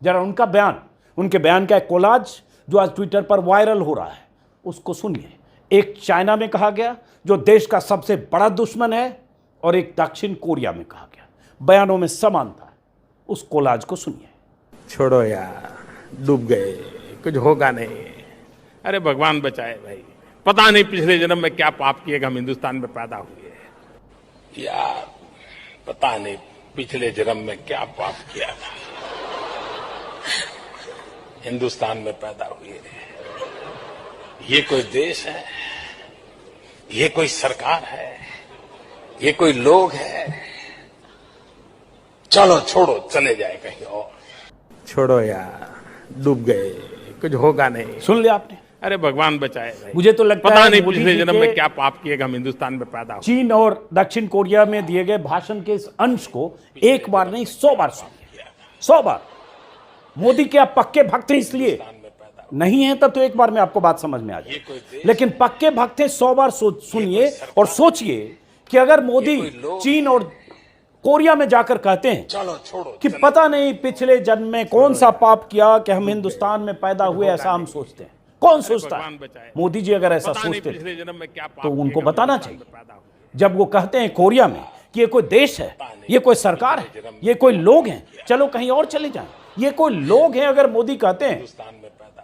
जरा उनका बयान, उनके बयान का एक कोलाज जो आज ट्विटर पर वायरल हो रहा है, उसको सुनिए। एक चाइना में कहा गया जो देश का सबसे बड़ा दुश्मन है, और एक दक्षिण कोरिया में कहा गया। बयानों में समानता है। उस कोलाज को सुनिए। छोड़ो यार, डूब गए, कुछ होगा नहीं। अरे भगवान बचाए भाई, पता नहीं पिछले जन्म में क्या पाप किए कि हम हिंदुस्तान में पैदा हुए। यार पता नहीं पिछले जन्म में क्या पाप किया था, हिंदुस्तान में पैदा हुए। ये कोई देश है, ये कोई सरकार है, ये कोई लोग है? चलो छोड़ो, चले जाए कहीं और। छोड़ो यार, डूब गए, कुछ होगा नहीं। सुन लिया आपने? अरे भगवान बचाए भाई, मुझे तो लगता पता है नहीं मोदी पिछले जी जन्म के में क्या पाप किए कि हम हिंदुस्तान में पैदा हुए। चीन और दक्षिण कोरिया में दिए गए भाषण के इस अंश को एक बार नहीं 100 बार सुनिए, 100 बार। मोदी के आप पक्के भक्त हैं इसलिए नहीं है, तब तो एक बार में आपको बात समझ में आ जाए, लेकिन पक्के भक्त हैं 100 बार सुनिए और सोचिए कि अगर मोदी चीन और कोरिया में जाकर कहते हैं चलो छोड़ो कि पता नहीं पिछले जन्म में कौन सा पाप किया कि हम हिंदुस्तान में पैदा हुए, ऐसा हम सोचते हैं। कौन सोचता है? मोदी जी अगर ऐसा सोचते तो उनको बताना चाहिए। जब वो कहते हैं कोरिया में कि ये कोई देश है, ये कोई सरकार है, ये कोई लोग हैं, चलो कहीं और चले जाएं, ये कोई लोग हैं, अगर मोदी कहते हैं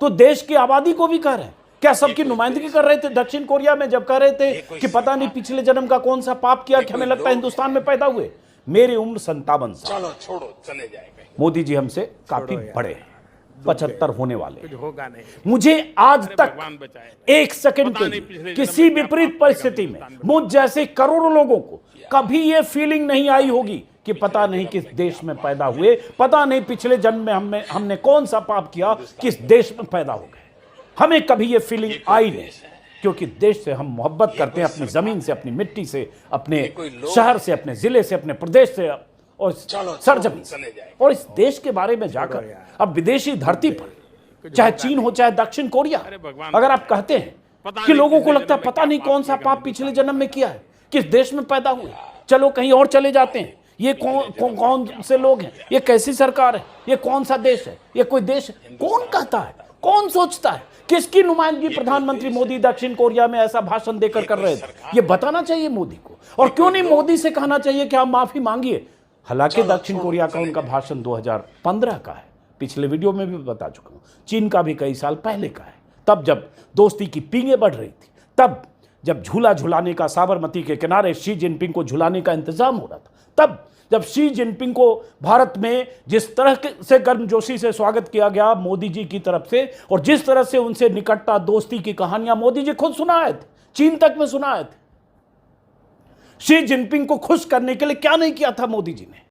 तो देश की आबादी को भी कह रहे हैं। क्या सबकी नुमाइंदगी कर रहे थे दक्षिण कोरिया में जब कह रहे थे कि पता नहीं पिछले जन्म का कौन सा पाप किया कि हमें लगता है हिंदुस्तान में पैदा हुए? मेरी उम्र 57 साल। चलो छोड़ो, चले जाएगा। मोदी जी हमसे काफी बड़े हैं, 75 होने वाले। होगा नहीं। मुझे आज तक एक सेकंड के लिए किसी विपरीत परिस्थिति में मुझ जैसे करोड़ों लोगों को कभी यह फीलिंग नहीं आई होगी कि पता नहीं किस देश में पैदा हुए, पता नहीं पिछले जन्म में हमने कौन सा पाप किया, किस देश में पैदा हो गए। हमें कभी यह फीलिंग आई नहीं, क्योंकि देश से हम मोहब्बत करते हैं, अपनी जमीन से, अपनी मिट्टी से, अपने शहर से, अपने जिले से, अपने प्रदेश से और सरजमीन से। और इस देश के बारे में जाकर अब विदेशी धरती पर, चाहे चीन हो चाहे दक्षिण कोरिया, अगर आप कहते हैं कि लोगों को लगता है पता नहीं कौन सा पाप पिछले जन्म में किया है, किस देश में पैदा हुए, चलो कहीं और चले जाते हैं, ये कौन से लोग हैं, ये कैसी सरकार है, ये कौन सा देश है, ये कोई देश है? कौन कहता है? कौन सोचता है? किसकी नुमाइंदगी प्रधानमंत्री मोदी दक्षिण कोरिया में ऐसा भाषण देकर कर रहे थे? ये बताना चाहिए मोदी को। और क्यों नहीं मोदी से कहना चाहिए कि आप माफी मांगिए? हालांकि दक्षिण कोरिया का उनका भाषण 2015 का है, पिछले वीडियो में भी बता चुका हूं। चीन का भी कई साल पहले का है, तब जब दोस्ती की पींगे बढ़ रही थी, तब जब झूला झुलाने का साबरमती के किनारे शी जिनपिंग को झुलाने का इंतजाम हो रहा था, तब जब शी जिनपिंग को भारत में जिस तरह से गर्मजोशी से स्वागत किया गया मोदी जी की तरफ से, और जिस तरह से उनसे निकटता दोस्ती की कहानियां मोदी जी खुद सुनाए थे, चीन तक में सुनाए थे। शी जिनपिंग को खुश करने के लिए क्या नहीं किया था मोदी जी ने?